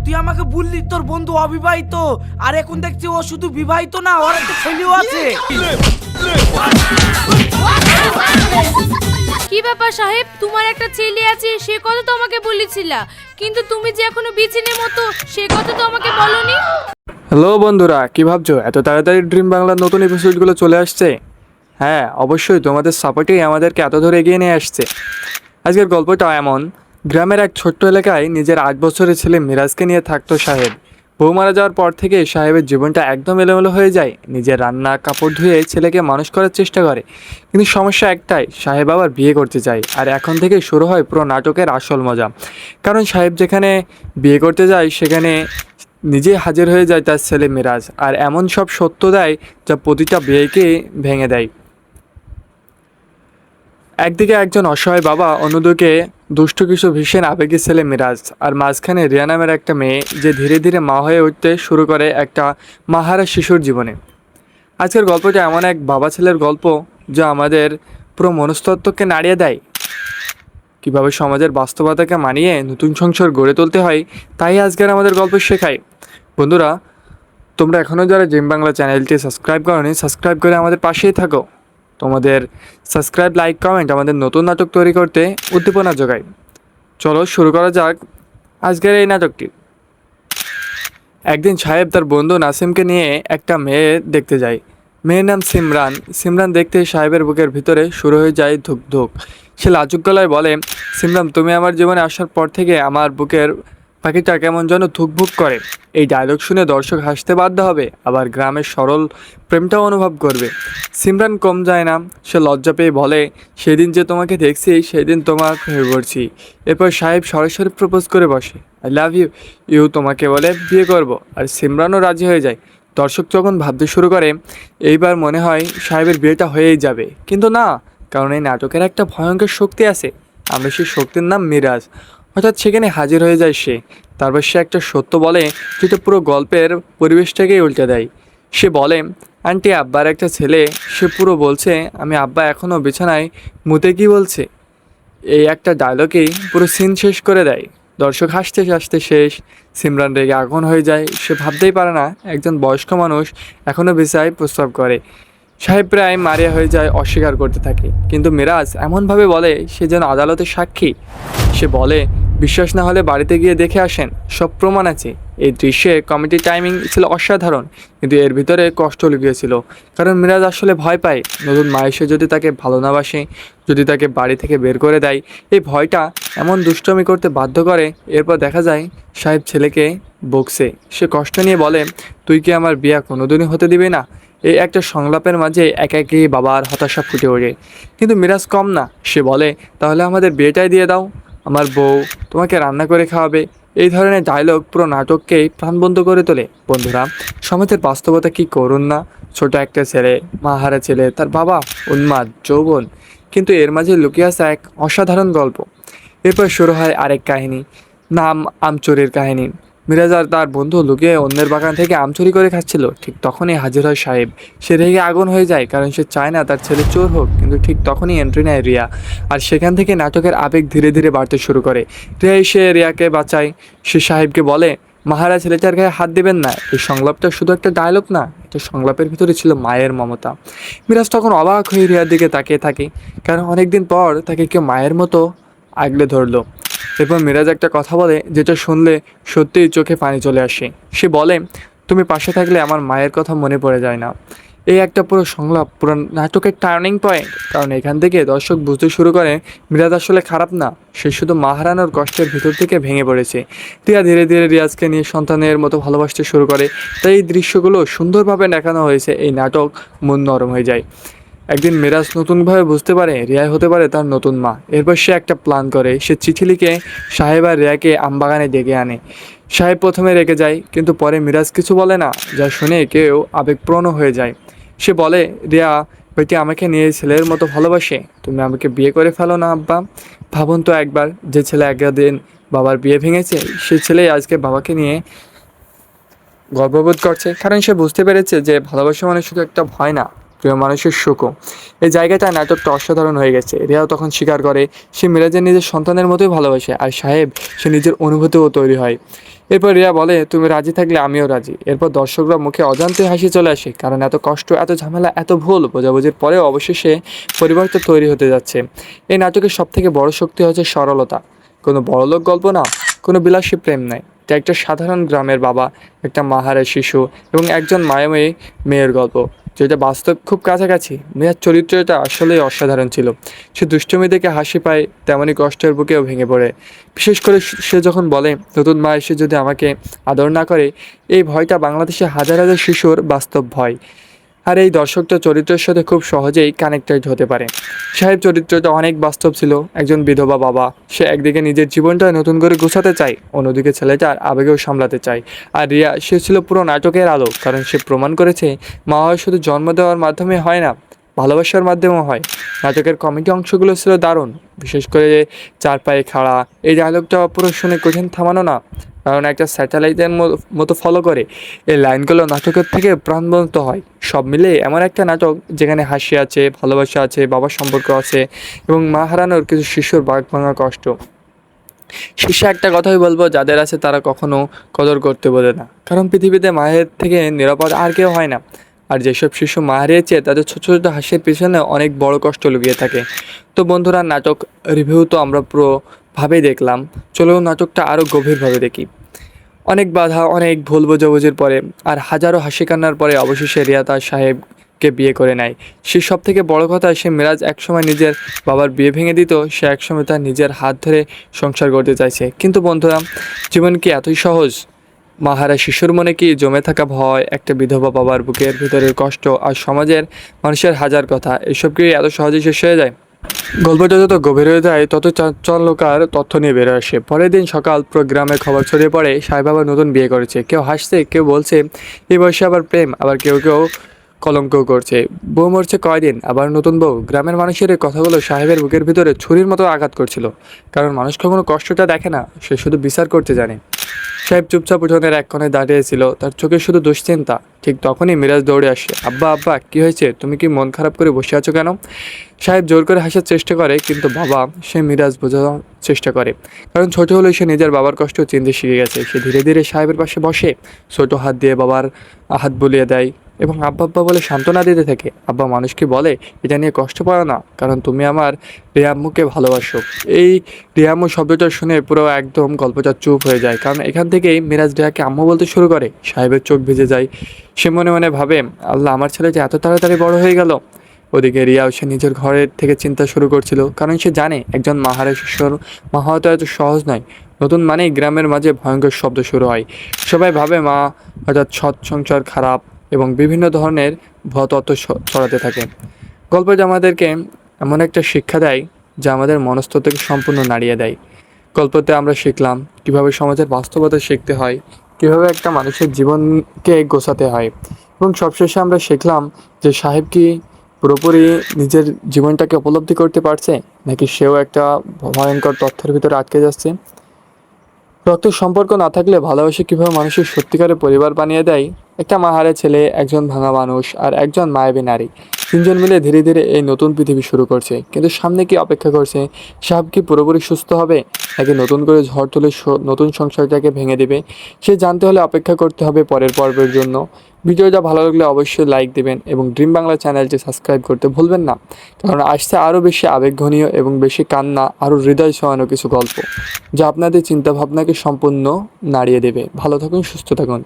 তুই আমাকে বললি তোর বন্ধু অবিবাহিত, আর এখন দেখছি ও শুধু বিবাহিত না, ওর একটা ছেলেও আছে। কি ব্যাপার সাহেব, তোমার একটা ছেলে আছে সে কথা তো আমাকে বলেছিলা, কিন্তু তুমি যে এখনো বিচিনের মতো সে কথা তো আমাকে বলনি। হ্যালো বন্ধুরা, কি ভাবছো এত তাড়াতাড়ি ড্রিম বাংলার নতুন এপিসোডগুলো চলে আসছে? হ্যাঁ অবশ্যই, তোমাদের সাপোর্টেই আমাদেরকে এত ধরে এগিয়ে নিয়ে আসছে। আজকের গল্পটা এমন, গ্রামের এক ছোট্ট এলাকায় নিজের 8 বছরের ছেলে মিরাজকে নিয়ে থাকতো সাহেব। বউ মারা যাওয়ার পর থেকে সাহেবের জীবনটা একদম এলোমেলো হয়ে যায়। নিজের রান্না কাপড় ধুয়ে ছেলেকে মানুষ করার চেষ্টা করে, কিন্তু সমস্যা একটাই, সাহেব আবার বিয়ে করতে চায়। আর এখন থেকে শুরু হয় পুরো নাটকের আসল মজা। কারণ সাহেব যেখানে বিয়ে করতে যায় সেখানে নিজে হাজির হয়ে যায় তার ছেলে মিরাজ, আর এমন সব সত্য দেয় যা প্রতিটা বিয়েকে ভেঙে দেয়। একদিকে একজন অসহায় বাবা, অন্যদিকে দুষ্ট কিছু ভীষণ আবেগী ছেলে মিরাজ, আর মাঝখানে রিয়া নামের একটা মেয়ে যে ধীরে ধীরে মা হয়ে উঠতে শুরু করে একটা মাহারা শিশুর জীবনে। আজকের গল্পটা এমন এক বাবা ছেলের গল্প যা আমাদের পুরো মনস্তত্ত্বকে নাড়িয়ে দেয়। কীভাবে সমাজের বাস্তবতাকে মানিয়ে নতুন সংসার গড়ে তুলতে হয় তাই আজকের আমাদের গল্প শেখায়। বন্ধুরা, তোমরা এখনও যারা জিম বাংলা চ্যানেলটি সাবস্ক্রাইব করোনি, সাবস্ক্রাইব করে আমাদের পাশেই থাকো। তোমাদের সাবস্ক্রাইব, লাইক, কমেন্ট আমাদের নতুন নাটক তৈরি করতে উদ্দীপনা যোগায়। চলো শুরু করা যাক আজকের এই নাটকটি। একদিন সাহেব তার বন্ধু নাসিমকে নিয়ে একটা মেয়ে দেখতে যায়। মেয়ের নাম সিমরান। সিমরান দেখতে সাহেবের বুকের ভিতরে শুরু হয়ে যায় ধুক ধুক। সে লাজুক গলায় বলে, সিমরান, তুমি আমার জীবনে আসার পর থেকে আমার বুকের পাখিটা কেমন যেন ধুকভুক করে। এই ডায়লগ শুনে দর্শক হাসতে বাধ্য হবে, আবার গ্রামের সরল প্রেমটাও অনুভব করবে। সিমরান কম যায় না, সে লজ্জা পেয়ে বলে, সেদিন যে তোমাকে দেখছি সেদিন তোমার হয়ে পড়ছি। এরপর সাহেব সরাসরি প্রপোজ করে বসে, আই লাভ ইউ ইউ তোমাকে বলে বিয়ে করব। আর সিমরানও রাজি হয়ে যায়। দর্শক যখন ভাবতে শুরু করে এইবার মনে হয় সাহেবের বিয়েটা হয়েই যাবে, কিন্তু না, কারণ এই নাটকের একটা ভয়ঙ্কর শক্তি আছে। আমরা সেই শক্তির নাম মিরাজ। হঠাৎ সেখানে হাজির হয়ে যায় সে। তারপর সে একটা সত্য বলে যেটা পুরো গল্পের পরিবেশটাকেই উল্টে দেয়। সে বলে, আন্টি, আব্বার একটা ছেলে। সে পুরো বলছে, আমি আব্বা এখনও বিছানায় মুতে কি বলছে। এই একটা ডায়লগেই পুরো সিন শেষ করে দেয়। দর্শক হাসতে হাসতে শেষ। সিমরান রেগে আগুন হয়ে যায়। সে ভাবতেই পারে না একজন বয়স্ক মানুষ এখনও বিছানায় প্রস্রাব করে। সাহেব প্রায় মারিয়া হয়ে যায়, অস্বীকার করতে থাকে, কিন্তু মিরাজ এমনভাবে বলে সে যেন আদালতের সাক্ষী। সে বলে, বিশ্বাস না হলে বাড়িতে গিয়ে দেখে আসেন, সব প্রমাণ আছে। এই দৃশ্যে কমেডি টাইমিং ছিল অসাধারণ, কিন্তু এর ভিতরে কষ্ট লুকিয়েছিল। কারণ মিরাজ আসলে ভয় পায় নতুন মা এসে যদি তাকে ভালো না বাসে, যদি তাকে বাড়ি থেকে বের করে দেয়। এই ভয়টা এমন দুষ্টমি করতে বাধ্য করে। এরপর দেখা যায় সাহেব ছেলেকে বকছে। সে কষ্ট নিয়ে বলে, তুই কি আমার বিয়ে কোনোদিনই হতে দিবি না? এই একটা সংলাপের মাঝে একাকী বাবার হতাশা ফুটে ওঠে। কিন্তু মিরাজ কম না। সে বলে, তাহলে আমাদের বিয়েটাই দিয়ে দাও, আমার বউ তোমাকে রান্না করে খাওয়াবে। এই ধরনের ডায়লগ পুরো নাটককেই প্রাণবন্ত করে তোলে। বন্ধুরা, সমাজের বাস্তবতা কি করুন না। ছোট একটা ছেলে, মাহারা ছেলে, তার বাবা উন্মাদ যৌবন, কিন্তু এর মাঝে লুকিয়ে আছে এক অসাধারণ গল্প। এরপর শুরু হয় আরেক কাহিনী, নাম আমচুরির কাহিনী। মিরাজ আর তার বন্ধু লুকিয়ে অন্যের বাগান থেকে আম চুরি করে খাচ্ছিল। ঠিক তখনই হাজির হয় সাহেব। সে রেগে আগুন হয়ে যায়, কারণ সে চায় না তার ছেলে চোর হোক। কিন্তু ঠিক তখনই এন্ট্রি নেয় রিয়া, আর সেখান থেকে নাটকের আবেগ ধীরে ধীরে বাড়তে শুরু করে। রিয়া এসে রিয়াকে বাঁচায়। সে সাহেবকে বলে, মহারাজ ছেলেটার গায়ে হাত দিবেন না। এই সংলাপটা শুধু একটা ডায়লগ না, এটা সংলাপের ভিতরে ছিল মায়ের মমতা। মিরাজ তখন অবাক হয়ে রিয়ার দিকে তাকিয়ে থাকে, কারণ অনেকদিন পর তাকে কেউ মায়ের মতো আগলে ধরলো। এরপর মিরাজ একটা কথা বলে যেটা শুনলে সত্যিই চোখে পানি চলে আসে। সে বলে, তুমি পাশে থাকলে আমার মায়ের কথা মনে পড়ে যায় না। এই একটা পুরো সংলাপ পুরো নাটকের টার্নিং পয়েন্ট, কারণ এখান থেকে দর্শক বুঝতে শুরু করে মিরাজ আসলে খারাপ না, সে শুধু মা হারানোর কষ্টের ভিতর থেকে ভেঙে পড়েছে। রিয়া ধীরে ধীরে রিয়াজকে নিয়ে সন্তানের মতো ভালোবাসতে শুরু করে। তাই এই দৃশ্যগুলো সুন্দরভাবে দেখানো হয়েছে। এই নাটক মন নরম হয়ে যায়। একদিন মিরাজ নতুনভাবে বুঝতে পারে রিয়া হতে পারে তার নতুন মা। এরপর সে একটা প্ল্যান করে। সে চিঠি লিখে সাহেব আর রিয়াকে আমবাগানে ডেকে আনে। সাহেব প্রথমে রেগে যায়, কিন্তু পরে মিরাজ কিছু বলে না, যা শুনে কেউ আবেগপ্রণ হয়ে যায়। সে বলে, রিয়া বেটি আমাকে নিয়ে ছেলের মতো ভালোবাসে, তুমি আমাকে বিয়ে করে ফেলো না আব্বা। ভাবুন তো একবার, যে ছেলে একদিন বাবার বিয়ে ভেঙেছে, সেই ছেলেই আজকে বাবাকে নিয়ে গর্ববোধ করছে। কারণ সে বুঝতে পেরেছে যে ভালোবাসা মানে শুধু একটা ভয় না, প্রিয় মানুষের সুখও। এই জায়গাটায় নাটকটা অসাধারণ হয়ে গেছে। রিয়াও তখন স্বীকার করে সে মিরাজের নিজের সন্তানের মতোই ভালোবাসে, আর সাহেব সে নিজের অনুভূতিও তৈরি হয়। এরপর রিয়া বলে, তুমি রাজি থাকলে আমিও রাজি। এরপর দর্শকরা মুখে অজান্তে হাসি চলে আসে, কারণ এত কষ্ট, এত ঝামেলা, এত ভুল বোঝাবুঝির পরেও অবশেষে পরিবর্তন তৈরি হতে যাচ্ছে। এই নাটকের সবথেকে বড় শক্তি হচ্ছে সরলতা। কোনো বড়লোক গল্প না, কোনো বিলাসী প্রেম নাই। এটা একটা সাধারণ গ্রামের বাবা, একটা মাহারা শিশু এবং একজন মায়াময়ী মেয়ের গল্প, যেটা বাস্তব খুব কাছাকাছি। মেয়ের চরিত্রটা আসলেই অসাধারণ ছিল। সে দুষ্টুমি দেখে হাসি পায়, তেমনই কষ্টের বুকেও ভেঙে পড়ে। বিশেষ করে সে যখন বলে, নতুন মা এসে যদি আমাকে আদর না করে। এই ভয়টা বাংলাদেশে হাজার হাজার শিশুর বাস্তব ভয়, আর এই দর্শকটা চরিত্রের সাথে খুব সহজেই কানেক্টেড হতে পারে। সাহেব চরিত্রটা অনেক বাস্তব ছিল। একজন বিধবা বাবা, সে একদিকে নিজের জীবনটা নতুন করে গোছাতে চায়, অন্যদিকে ছেলেটার আবেগেও সামলাতে চায়। আর রিয়া, সে ছিল পুরো নাটকের আলো, কারণ সে প্রমাণ করেছে মা হওয়া শুধু জন্ম দেওয়ার মাধ্যমে হয় না, ভালোবাসার মাধ্যমেও হয়। নাটকের কমেডি অংশগুলো ছিল দারুণ, বিশেষ করে চার পায়ে খাড়া এই ডায়লগটা পুরো শুনে কঠিন থামানো না, কারণ একটা স্যাটেলাইটের মতো ফলো করে। এই লাইনগুলো নাটকের থেকে প্রাণবন্ত হয়। সব মিলে এমন একটা নাটক যেখানে হাসি আছে, ভালোবাসা আছে, বাবার সম্পর্ক আছে এবং মা হারানোর কিছু শিশুর বাঘ ভাঙা কষ্ট। শেষে একটা কথাই বলবো, যাদের আছে তারা কখনো কদর করতে বোঝে না, কারণ পৃথিবীতে মায়ের থেকে নিরাপদ আর কেউ হয় না। আর যেসব শিশু মা হারিয়েছে তাদের ছোট ছোট হাসির পিছনে অনেক বড় কষ্ট লুকিয়ে থাকে। তো বন্ধুরা, নাটক রিভিউ তো আমরা পুরোভাবেই দেখলাম, চলো নাটকটা আরও গভীরভাবে দেখি। অনেক বাধা, অনেক ভুল বোঝাবুঝির পরে আর হাজারো হাসি কান্নার পরে অবশেষে রিয়া তার সাহেবকে বিয়ে করে নেয়। সে সব থেকে বড় কথা, সে মিরাজ একসময় নিজের বাবার বিয়ে ভেঙে দিত, সে একসময় তার নিজের হাত ধরে সংসার করতে চাইছে। কিন্তু বন্ধুরা, জীবন কি এতই সহজ? মাহারা শিশুর মনে কি জমে থাকা ভয়, একটা বিধবা বাবার বুকের ভিতরের কষ্ট আর সমাজের মানুষের হাজার কথা, এসব কি এত সহজেই শেষ হয়ে যায়? গল্পটা যত গভীর হয়ে যায় তত চাঞ্চল্যকার তথ্য নিয়ে বেরো আসে। পরের দিন সকাল পুরো গ্রামে খবর ছড়িয়ে পড়ে সাহেব আবার নতুন বিয়ে করেছে। কেউ হাসছে, কেউ বলছে এই বয়সে আবার প্রেম, আবার কেউ কেউ কলঙ্ক করছে। বউ মরছে কয়দিন, আবার নতুন বউ। গ্রামের মানুষের এই কথাগুলো সাহেবের বুকের ভিতরে ছুরির মতো আঘাত করছিল, কারণ মানুষ কখনো কষ্টটা দেখে না, সে শুধু বিচার করতে জানে। সাহেব চুপচাপ উঠোনের এক কোণে দাঁড়িয়েছিল, তার চোখে শুধু দুশ্চিন্তা। ঠিক তখনই মিরাজ দৌড়ে আসে। আব্বা, আব্বা, কি হয়েছে? তুমি কি মন খারাপ করে বসে আছো কেন? সাহেব জোর করে হাসার চেষ্টা করে, কিন্তু বাবা, সে মিরাজ বোঝানোর চেষ্টা করে, কারণ ছোট হলেও সে নিজের বাবার কষ্ট চিনতে শিখে গেছে। সে ধীরে ধীরে সাহেবের পাশে বসে, ছোট হাত দিয়ে বাবার হাত বুলিয়ে দেয় এবং আব্বা আব্বা বলে সান্ত্বনা দিতে থাকে। আব্বা মানুষকে বলে, এটা নিয়ে কষ্ট পাও না, কারণ তুমি আমার রিয়াম্মুকে ভালোবাসো। এই রিয়াম্মু শব্দটা শুনে পুরো একদম গল্পটা চুপ হয়ে যায়, কারণ এখান থেকেই মিরাজ রিয়াকে আম্মু বলতে শুরু করে। সাহেবের চোখ ভিজে যায়, সে মনে মনে ভাবে, আল্লাহ, আমার ছেলেটা এত তাড়াতাড়ি বড় হয়ে গেল। ওদিকে রিয়াও সে নিজের ঘরের থেকে চিন্তা শুরু করছিল, কারণ সে জানে একজন মাহারা শিশুর মা হওয়া তো এত সহজ নয়। নতুন মানেই গ্রামের মাঝে ভয়ঙ্কর শব্দ শুরু হয়। সবাই ভাবে মা হঠাৎ সৎ সংসার খারাপ এবং বিভিন্ন ধরনের ভুয়া তত্ত্ব ছড়াতে থাকে। গল্পটা আমাদেরকে এমন একটা শিক্ষা দেয় যা আমাদের মনস্তত্ত্বকে সম্পূর্ণ নাড়িয়ে দেয়। গল্পতে আমরা শিখলাম কীভাবে সমাজের বাস্তবতা শিখতে হয়, কীভাবে একটা মানুষের জীবনকে গোছাতে হয়, এবং সবশেষে আমরা শিখলাম যে সাহেব কি পুরোপুরি নিজের জীবনটাকে উপলব্ধি করতে পারছে, নাকি সেও একটা ভয়ঙ্কর তথ্যের ভিতরে আটকে যাচ্ছে। রক্তের সম্পর্ক না থাকলে ভালোবাসা কীভাবে মানুষের সত্যিকারের পরিবার বানিয়ে দেয়। একটা মাহারে ছেলে, একজন ভাঙা মানুষ আর একজন মায়াবী নারী, তিনজন মিলে ধীরে ধীরে এই নতুন পৃথিবী শুরু করছে। কিন্তু সামনে কি অপেক্ষা করছে? সাহেব কি পুরোপুরি সুস্থ হবে, নাকি নতুন করে ঝড় তুলে নতুন সংসারটাকে ভেঙে দেবে? সে জানতে হলে অপেক্ষা করতে হবে পরের পর্বের জন্য। ভিডিওটা ভালো লাগলে অবশ্যই লাইক দেবেন এবং ড্রিম বাংলা চ্যানেলটি সাবস্ক্রাইব করতে ভুলবেন না, কারণ আসছে আরও বেশি আবেগঘনীয় এবং বেশি কান্না, আরও হৃদয় ছোঁয়ানো কিছু গল্প, যা আপনাদের চিন্তাভাবনাকে সম্পূর্ণ নাড়িয়ে দেবে। ভালো থাকুন, সুস্থ থাকুন।